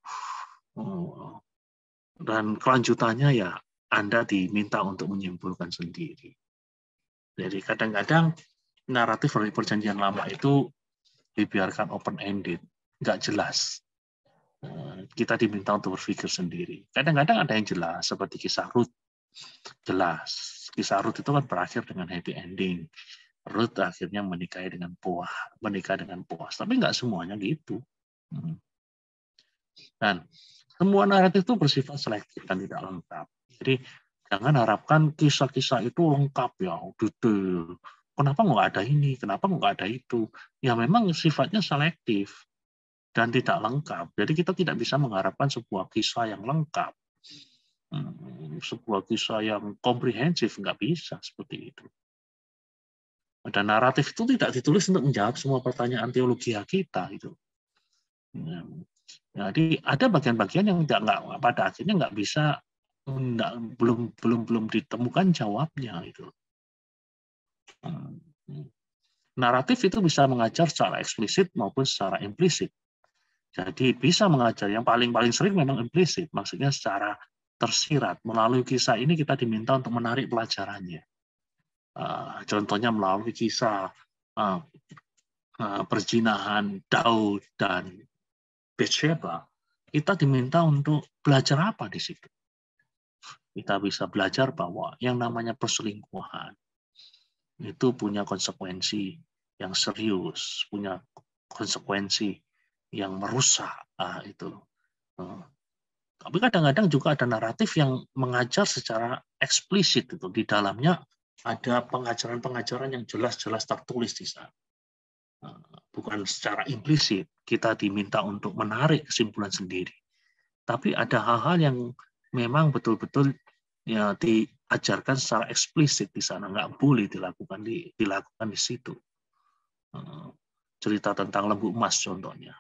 Speaker 1: Dan kelanjutannya ya Anda diminta untuk menyimpulkan sendiri. Jadi kadang-kadang naratif dari Perjanjian Lama itu dibiarkan open-ended, nggak jelas. Kita diminta untuk berpikir sendiri. Kadang-kadang ada yang jelas, seperti kisah Ruth. Jelas. Kisah Ruth itu kan berakhir dengan happy ending. Ruth akhirnya menikah dengan Boaz. Tapi nggak semuanya gitu. Dan semua naratif itu bersifat selektif dan tidak lengkap. Jadi jangan harapkan kisah-kisah itu lengkap ya, detail. Kenapa nggak ada ini? Kenapa nggak ada itu? Ya memang sifatnya selektif dan tidak lengkap. Jadi kita tidak bisa mengharapkan sebuah kisah yang lengkap, sebuah kisah yang komprehensif, nggak bisa seperti itu. Dan naratif itu tidak ditulis untuk menjawab semua pertanyaan teologi kita itu. Jadi ada bagian-bagian yang nggak pada akhirnya nggak bisa, belum ditemukan jawabnya itu. Naratif itu bisa mengajar secara eksplisit maupun secara implisit. Jadi bisa mengajar, yang paling sering memang implisit, maksudnya secara tersirat. Melalui kisah ini kita diminta untuk menarik pelajarannya. Contohnya melalui kisah perzinahan Daud dan Bathsheba, kita diminta untuk belajar apa di situ? Kita bisa belajar bahwa yang namanya perselingkuhan itu punya konsekuensi yang serius, punya konsekuensi yang merusak. Itu. Tapi kadang-kadang juga ada naratif yang mengajar secara eksplisit itu. Di dalamnya ada pengajaran-pengajaran yang jelas-jelas tertulis di sana. Bukan secara implisit, kita diminta untuk menarik kesimpulan sendiri. Tapi ada hal-hal yang memang betul-betul ya diajarkan secara eksplisit di sana, nggak boleh dilakukan di situ. Cerita tentang lembu emas contohnya.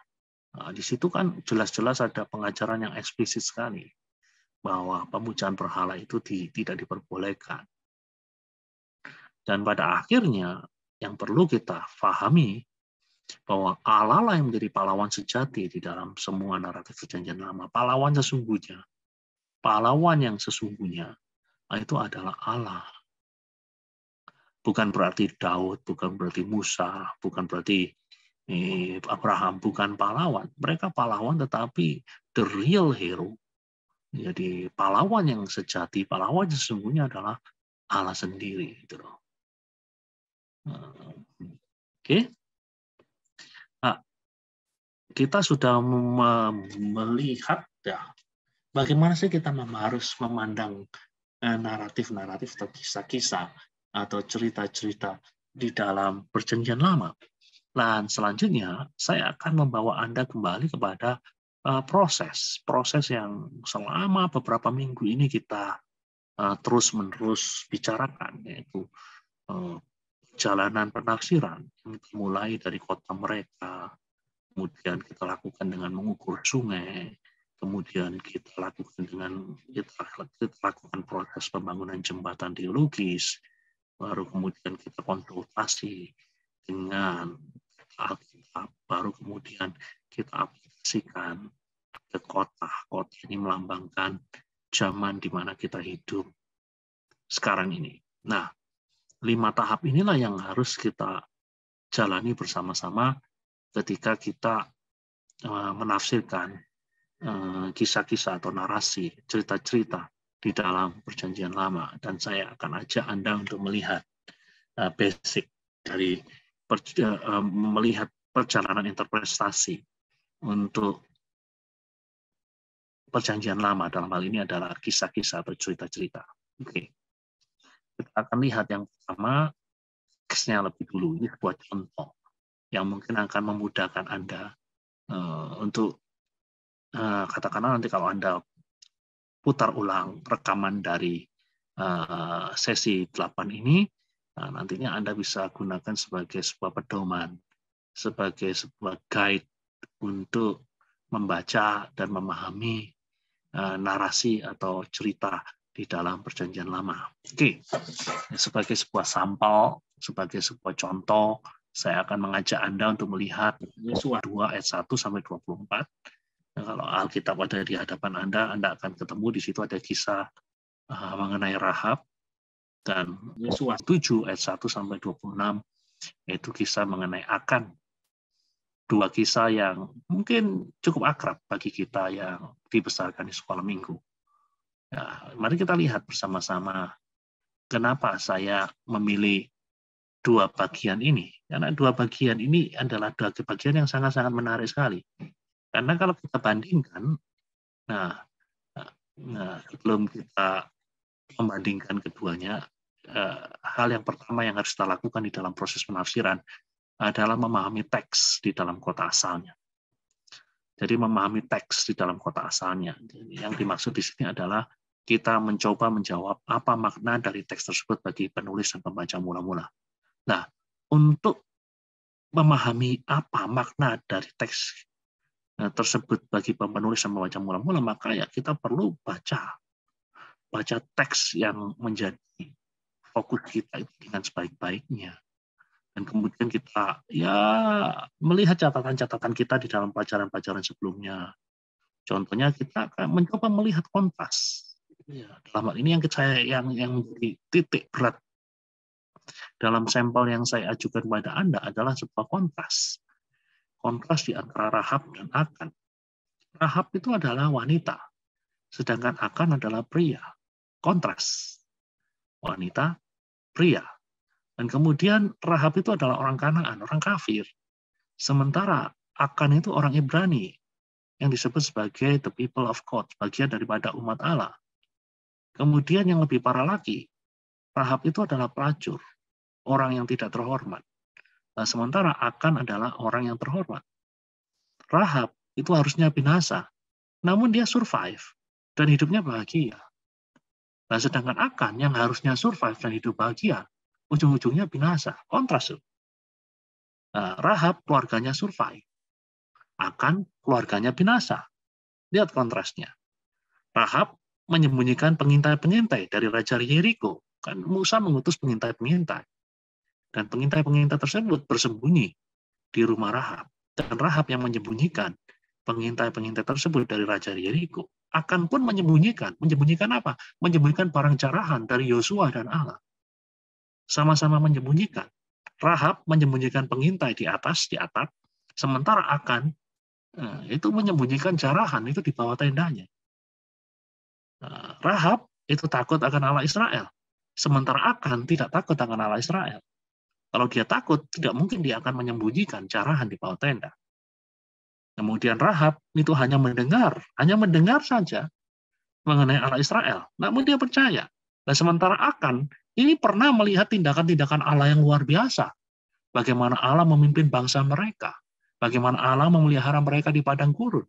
Speaker 1: Di situ kan jelas-jelas ada pengajaran yang eksplisit sekali bahwa pemujaan berhala itu tidak diperbolehkan. Dan pada akhirnya yang perlu kita pahami bahwa Allah lah yang menjadi pahlawan sejati di dalam semua naratif Perjanjian Lama. Pahlawan yang sesungguhnya itu adalah Allah. Bukan berarti Daud, bukan berarti Musa, bukan berarti Abraham, bukan pahlawan. Mereka pahlawan tetapi the real hero. Jadi pahlawan yang sejati, pahlawan yang sesungguhnya adalah Allah sendiri. Gitu loh. Oke. Nah, kita sudah melihat ya bagaimana sih kita harus memandang naratif-naratif atau kisah-kisah atau cerita-cerita di dalam Perjanjian Lama. Dan selanjutnya saya akan membawa Anda kembali kepada proses yang selama beberapa minggu ini kita terus-menerus bicarakan, yaitu perjalanan penafsiran yang dimulai dari kota mereka, kemudian kita lakukan dengan mengukur sungai, kemudian kita lakukan proses pembangunan jembatan teologis, baru kemudian kita konsultasi dengan Alkitab, baru kemudian kita aplikasikan ke kota. Kota ini melambangkan zaman di mana kita hidup sekarang ini. Nah, 5 tahap inilah yang harus kita jalani bersama-sama ketika kita menafsirkan kisah-kisah atau narasi, cerita-cerita di dalam Perjanjian Lama. Dan saya akan ajak Anda untuk melihat basic dari melihat perjalanan interpretasi untuk Perjanjian Lama. Dalam hal ini adalah kisah-kisah atau cerita-cerita. Oke. Kita akan lihat yang pertama, teksnya lebih dulu. Ini sebuah contoh yang mungkin akan memudahkan Anda untuk katakanlah nanti kalau Anda putar ulang rekaman dari sesi 8 ini, nantinya Anda bisa gunakan sebagai sebuah pedoman, sebagai sebuah guide untuk membaca dan memahami narasi atau cerita di dalam Perjanjian Lama. Oke, sebagai sebuah sampel, sebagai sebuah contoh, saya akan mengajak Anda untuk melihat Yesua 2 ayat 1 sampai 24. Nah, kalau Alkitab ada di hadapan Anda akan ketemu di situ ada kisah mengenai Rahab, dan Yesua 7 ayat 1 sampai 26 yaitu kisah mengenai Akan. 2 kisah yang mungkin cukup akrab bagi kita yang dibesarkan di sekolah minggu. Nah, mari kita lihat bersama-sama kenapa saya memilih 2 bagian ini. Karena 2 bagian ini adalah 2 bagian yang sangat-sangat menarik sekali. Karena kalau kita bandingkan, sebelum kita membandingkan keduanya, hal yang pertama yang harus kita lakukan di dalam proses penafsiran adalah memahami teks di dalam kota asalnya. Jadi memahami teks di dalam kota asalnya. Yang dimaksud di sini adalah kita mencoba menjawab apa makna dari teks tersebut bagi penulis dan pembaca mula-mula. Nah, untuk memahami apa makna dari teks tersebut bagi penulis dan pembaca mula-mula, maka ya kita perlu baca teks yang menjadi fokus kita itu dengan sebaik-baiknya. Dan kemudian kita ya melihat catatan-catatan kita di dalam pelajaran-pelajaran sebelumnya. Contohnya kita akan mencoba melihat kontras. Ya, dalam hal ini yang menjadi titik berat dalam sampel yang saya ajukan kepada Anda adalah sebuah kontras. Kontras di antara Rahab dan Akan. Rahab itu adalah wanita, sedangkan Akan adalah pria. Kontras. Wanita, pria. Dan kemudian Rahab itu adalah orang Kanaan, orang kafir. Sementara Akan itu orang Ibrani, yang disebut sebagai the people of God, bagian daripada umat Allah. Kemudian yang lebih parah lagi, Rahab itu adalah pelacur, orang yang tidak terhormat. Nah, sementara Akan adalah orang yang terhormat. Rahab itu harusnya binasa, namun dia survive dan hidupnya bahagia. Nah, sedangkan Akan yang harusnya survive dan hidup bahagia, ujung-ujungnya binasa. Kontras. Nah, Rahab keluarganya survive. Akan keluarganya binasa. Lihat kontrasnya. Rahab menyembunyikan pengintai-pengintai dari Raja Yeriko. Kan Musa mengutus pengintai-pengintai. Dan pengintai-pengintai tersebut bersembunyi di rumah Rahab. Dan Rahab yang menyembunyikan pengintai-pengintai tersebut dari Raja Yeriko. Akan pun menyembunyikan. Menyembunyikan apa? Menyembunyikan barang jarahan dari Yosua dan Allah. Sama-sama menyembunyikan. Rahab menyembunyikan pengintai di atas, di atap. Sementara Akan itu menyembunyikan jarahan itu di bawah tendanya. Rahab itu takut akan Allah Israel. Sementara Akan tidak takut akan Allah Israel. Kalau dia takut, tidak mungkin dia akan menyembunyikan jarahan di bawah tenda. Kemudian Rahab itu hanya mendengar saja mengenai Allah Israel. Namun dia percaya. Dan sementara Akan ini pernah melihat tindakan-tindakan Allah yang luar biasa. Bagaimana Allah memimpin bangsa mereka. Bagaimana Allah memelihara mereka di padang gurun.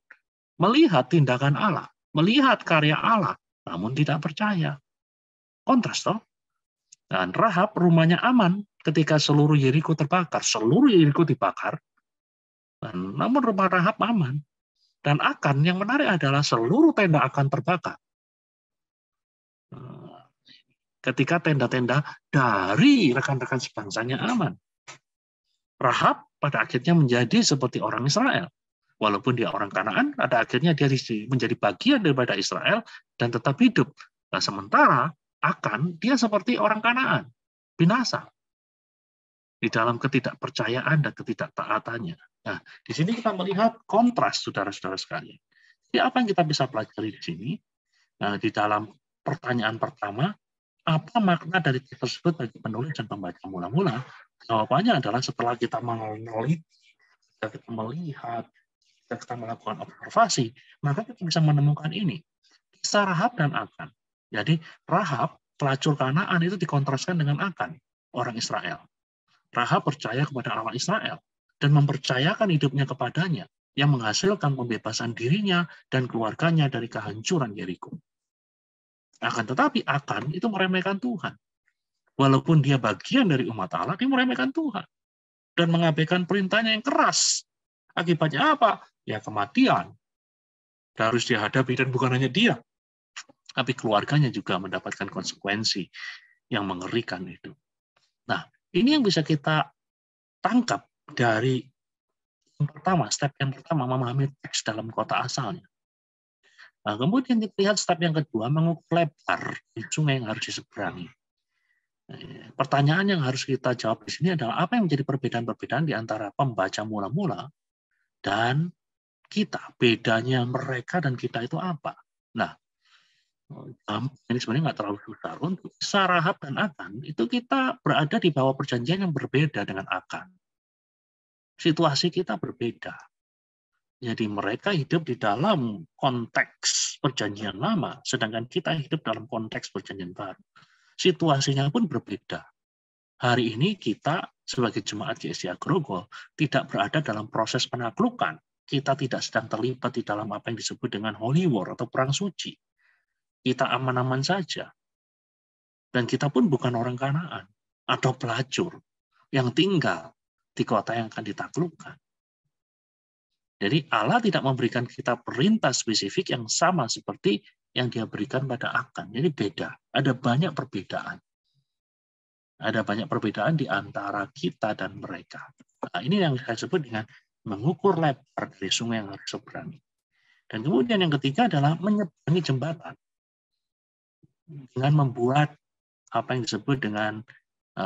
Speaker 1: Melihat tindakan Allah. Melihat karya Allah. Namun tidak percaya. Kontras toh. Dan Rahab rumahnya aman ketika seluruh Yeriko terbakar. Seluruh Yeriko dibakar. Namun rumah Rahab aman. Dan Akan yang menarik adalah seluruh tenda akan terbakar. Ketika tenda-tenda dari rekan-rekan sebangsanya aman. Rahab pada akhirnya menjadi seperti orang Israel. Walaupun dia orang Kanaan, pada akhirnya dia menjadi bagian daripada Israel dan tetap hidup. Nah, sementara Akan dia seperti orang Kanaan, binasa di dalam ketidakpercayaan dan ketidaktaatannya. Nah, di sini kita melihat kontras, saudara-saudara sekalian. Jadi apa yang kita bisa pelajari di sini? Nah, di dalam pertanyaan pertama, apa makna dari teks tersebut bagi penulis dan pembaca mula-mula? Jawabannya adalah setelah kita meneliti, kita melihat, kita melakukan observasi, maka kita bisa menemukan ini. Kisah Rahab dan Akan. Jadi Rahab, pelacur Kanaan itu dikontraskan dengan Akan, orang Israel. Rahab percaya kepada Allah Israel dan mempercayakan hidupnya kepadanya yang menghasilkan pembebasan dirinya dan keluarganya dari kehancuran Yeriko. Akan tetapi Akan itu meremehkan Tuhan. Walaupun dia bagian dari umat Allah, dia meremehkan Tuhan. Dan mengabaikan perintahnya yang keras. Akibatnya apa? Ya kematian. Harus dihadapi, dan bukan hanya dia, tapi keluarganya juga mendapatkan konsekuensi yang mengerikan itu. Nah, ini yang bisa kita tangkap dari yang pertama, step yang pertama, memahami teks dalam kota asalnya. Nah, kemudian kita lihat step yang kedua, mengukur lebar di sungai yang harus diseberangi. Pertanyaan yang harus kita jawab di sini adalah apa yang menjadi perbedaan-perbedaan di antara pembaca mula-mula dan kita. Bedanya mereka dan kita itu apa? Nah, ini sebenarnya nggak terlalu susah. Untuk kisah Rahab dan Akan, itu kita berada di bawah perjanjian yang berbeda dengan Akan. Situasi kita berbeda. Jadi mereka hidup di dalam konteks perjanjian lama, sedangkan kita hidup dalam konteks perjanjian baru. Situasinya pun berbeda. Hari ini kita sebagai jemaat GSI Grogol tidak berada dalam proses penaklukan. Kita tidak sedang terlibat di dalam apa yang disebut dengan Holy War atau Perang Suci. Kita aman-aman saja. Dan kita pun bukan orang Kanaan atau pelacur yang tinggal di kota yang akan ditaklukkan. Jadi Allah tidak memberikan kita perintah spesifik yang sama seperti yang dia berikan pada Akan. Jadi beda. Ada banyak perbedaan. Ada banyak perbedaan di antara kita dan mereka. Nah, ini yang saya sebut dengan mengukur lebar dari sungai yang harus diseberangi. Dan kemudian yang ketiga adalah menyeberangi jembatan. Dengan membuat apa yang disebut dengan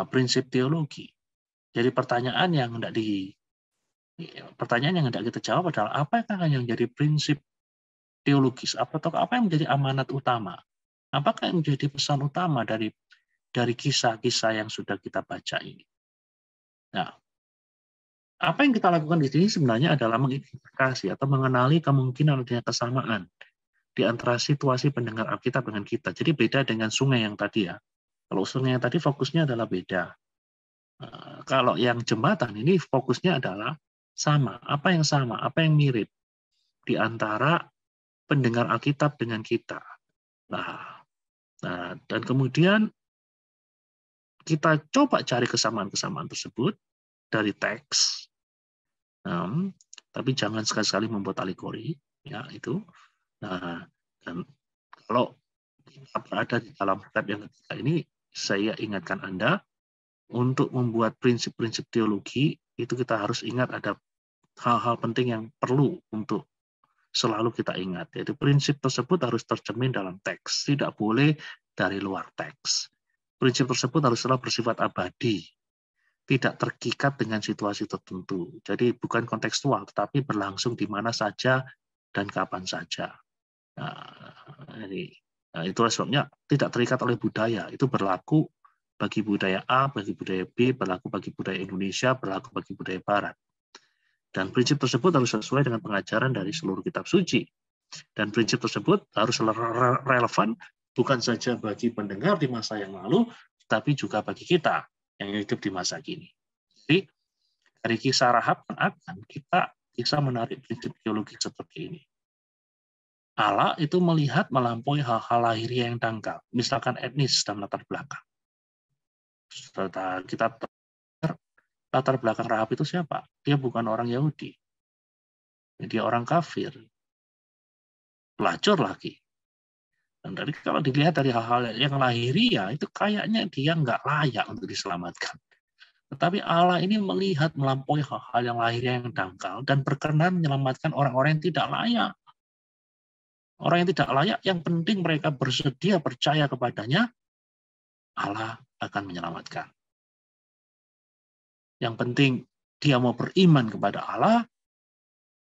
Speaker 1: prinsip teologi. Jadi pertanyaan yang hendak kita jawab adalah apakah yang menjadi prinsip teologis, apa yang menjadi amanat utama? Apakah yang menjadi pesan utama dari kisah-kisah yang sudah kita baca ini? Nah, apa yang kita lakukan di sini sebenarnya adalah mengidentifikasi atau mengenali kemungkinan adanya kesamaan di antara situasi pendengar Alkitab dengan kita. Jadi beda dengan sungai yang tadi ya. Kalau sungai yang tadi fokusnya adalah beda. Kalau yang jembatan ini fokusnya adalah sama. Apa yang sama? Apa yang mirip di antara pendengar Alkitab dengan kita? Nah, dan kemudian kita coba cari kesamaan-kesamaan tersebut dari teks. Tapi jangan sekali-sekali membuat alegori, ya itu. Nah, dan kalau kita berada di dalam kitab yang ketiga ini, saya ingatkan Anda untuk membuat prinsip-prinsip teologi itu kita harus ingat ada hal-hal penting yang perlu untuk selalu kita ingat. Yaitu prinsip tersebut harus tercermin dalam teks, tidak boleh dari luar teks. Prinsip tersebut harus selalu bersifat abadi, tidak terkikat dengan situasi tertentu. Jadi bukan kontekstual, tetapi berlangsung di mana saja dan kapan saja. Itulah sebabnya tidak terikat oleh budaya. Itu berlaku bagi budaya A, bagi budaya B, berlaku bagi budaya Indonesia, berlaku bagi budaya Barat. Dan prinsip tersebut harus sesuai dengan pengajaran dari seluruh kitab suci. Dan prinsip tersebut harus relevan bukan saja bagi pendengar di masa yang lalu, tapi juga bagi kita yang hidup di masa kini. Jadi dari kisah Rahab dan Akan kita bisa menarik prinsip teologi seperti ini. Allah itu melihat melampaui hal-hal lahiriah yang dangkal, misalkan etnis dan latar belakang. Serta kita latar belakang Rahab itu siapa? Dia bukan orang Yahudi, dia orang kafir, pelacur lagi. Dan dari kalau dilihat dari hal-hal yang lahiriah itu kayaknya dia nggak layak untuk diselamatkan. Tetapi Allah ini melihat melampaui hal-hal yang lahiriah yang dangkal dan berkenan menyelamatkan orang-orang yang tidak layak. Orang yang tidak layak, yang penting mereka bersedia percaya kepadanya, Allah akan menyelamatkan. Yang penting dia mau beriman kepada Allah,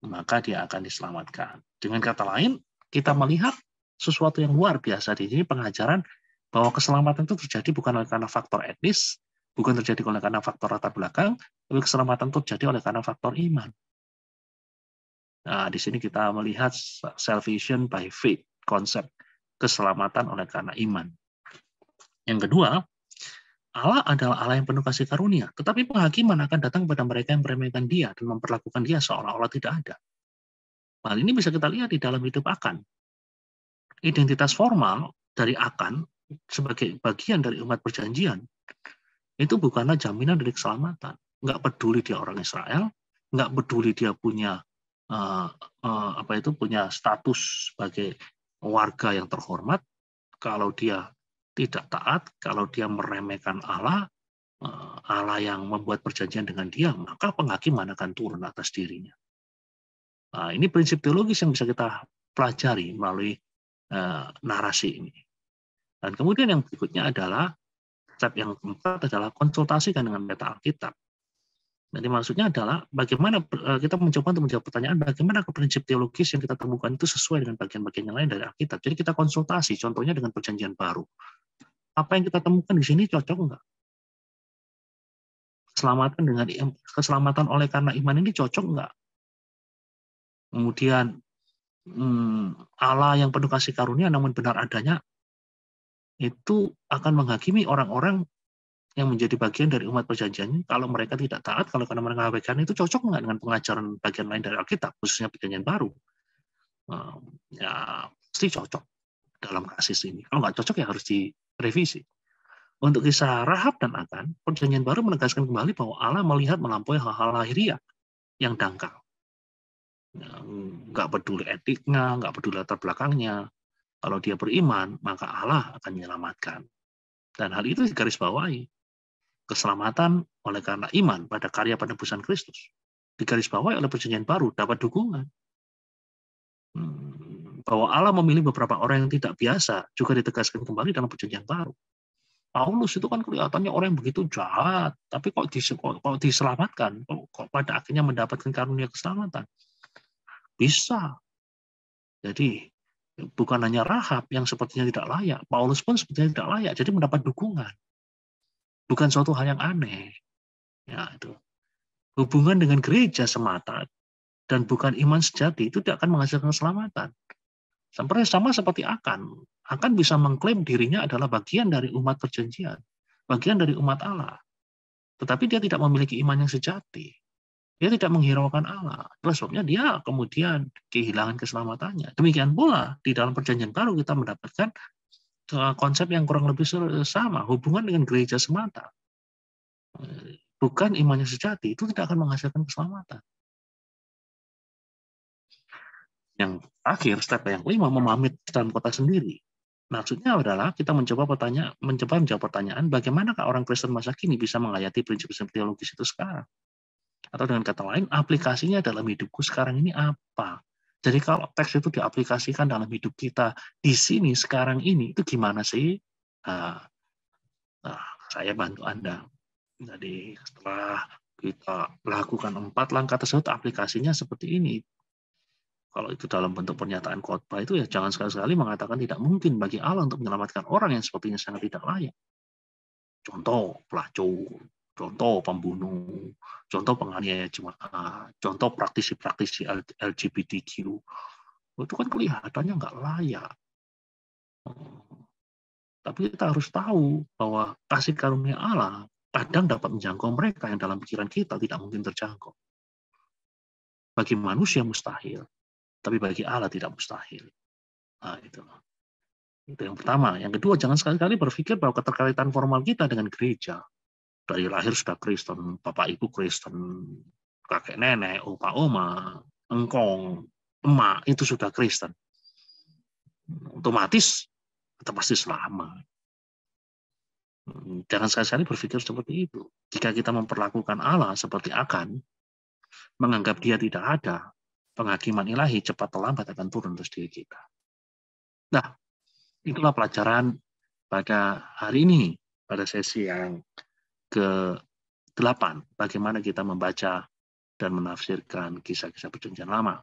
Speaker 1: maka dia akan diselamatkan. Dengan kata lain, kita melihat sesuatu yang luar biasa di sini, pengajaran bahwa keselamatan itu terjadi bukan oleh karena faktor etnis, bukan terjadi oleh karena faktor latar belakang, tapi keselamatan itu terjadi oleh karena faktor iman. Nah, di sini kita melihat salvation by faith, konsep keselamatan oleh karena iman. Yang kedua, Allah adalah Allah yang penuh kasih karunia, tetapi penghakiman akan datang kepada mereka yang meremehkan dia dan memperlakukan dia seolah-olah tidak ada. Hal ini bisa kita lihat di dalam hidup Akan. Identitas formal dari Akan sebagai bagian dari umat perjanjian itu bukanlah jaminan dari keselamatan. Nggak peduli dia orang Israel, nggak peduli dia punya punya status sebagai warga yang terhormat. Kalau dia tidak taat, kalau dia meremehkan Allah yang membuat perjanjian dengan dia, maka penghakiman akan turun atas dirinya. Nah, ini prinsip teologis yang bisa kita pelajari melalui narasi ini. Dan kemudian yang berikutnya adalah step yang keempat adalah konsultasikan dengan meta Alkitab. Jadi maksudnya adalah bagaimana kita mencoba untuk menjawab pertanyaan bagaimana prinsip teologis yang kita temukan itu sesuai dengan bagian-bagian yang lain dari Alkitab. Jadi kita konsultasi, contohnya dengan Perjanjian Baru. Apa yang kita temukan di sini cocok enggak? Keselamatan oleh karena iman ini cocok enggak? Kemudian Allah yang penuh kasih karunia namun benar adanya itu akan menghakimi orang-orang yang menjadi bagian dari umat perjanjian kalau mereka tidak taat, kalau karena mereka mengabaikan itu cocok nggak dengan pengajaran bagian lain dari Alkitab, khususnya Perjanjian Baru? Ya pasti cocok dalam kasus ini. Kalau nggak cocok ya harus direvisi. Untuk kisah Rahab dan Akan, Perjanjian Baru menegaskan kembali bahwa Allah melihat melampaui hal-hal lahiriah yang dangkal. Nggak peduli etiknya, nggak peduli latar belakangnya. Kalau dia beriman, maka Allah akan menyelamatkan. Dan hal itu digarisbawahi. Keselamatan oleh karena iman pada karya penebusan Kristus. Digarisbawahi oleh Perjanjian Baru, dapat dukungan. Bahwa Allah memilih beberapa orang yang tidak biasa, juga ditegaskan kembali dalam Perjanjian Baru. Paulus itu kan kelihatannya orang yang begitu jahat, tapi kok diselamatkan, kok pada akhirnya mendapatkan karunia keselamatan. Bisa. Jadi bukan hanya Rahab yang sepertinya tidak layak, Paulus pun sepertinya tidak layak, jadi mendapat dukungan. Bukan suatu hal yang aneh. Ya, itu. Hubungan dengan gereja semata dan bukan iman sejati itu tidak akan menghasilkan keselamatan. Sama seperti Akan. Akan bisa mengklaim dirinya adalah bagian dari umat perjanjian, bagian dari umat Allah. Tetapi dia tidak memiliki iman yang sejati. Dia tidak menghiraukan Allah. Itulah sebabnya dia kemudian kehilangan keselamatannya. Demikian pula di dalam perjanjian baru kita mendapatkan konsep yang kurang lebih sama, hubungan dengan gereja semata. Bukan iman yang sejati, itu tidak akan menghasilkan keselamatan. Yang akhir, step yang kelima, memahami dalam kota sendiri. Maksudnya adalah kita mencoba menjawab pertanyaan, bagaimanakah orang Kristen masa kini bisa menghayati prinsip-prinsip teologis itu sekarang? Atau dengan kata lain, aplikasinya dalam hidupku sekarang ini apa? Jadi kalau teks itu diaplikasikan dalam hidup kita di sini sekarang ini, itu gimana sih? Nah, saya bantu Anda. Jadi setelah kita lakukan 4 langkah tersebut, aplikasinya seperti ini. Kalau itu dalam bentuk pernyataan khotbah itu ya jangan sekali-sekali mengatakan tidak mungkin bagi Allah untuk menyelamatkan orang yang sepertinya sangat tidak layak. Contoh pelacur, contoh pembunuh, contoh penganiaya jemaah, contoh praktisi-praktisi LGBTQ. Itu kan kelihatannya nggak layak. Tapi kita harus tahu bahwa kasih karunia Allah kadang dapat menjangkau mereka yang dalam pikiran kita tidak mungkin terjangkau. Bagi manusia mustahil, tapi bagi Allah tidak mustahil. Nah, itu yang pertama. Yang kedua, jangan sekali-kali berpikir bahwa keterkaitan formal kita dengan gereja, dari lahir sudah Kristen, bapak ibu Kristen, kakek nenek, opa oma, engkong, emak, itu sudah Kristen. Otomatis kita pasti selamat. Jangan sekali-kali berpikir seperti itu. Jika kita memperlakukan Allah seperti Akan, menganggap dia tidak ada, penghakiman ilahi cepat atau lambat akan turun atas diri kita. Nah, itulah pelajaran pada hari ini, pada sesi yang ke-8, bagaimana kita membaca dan menafsirkan kisah-kisah perjanjian lama.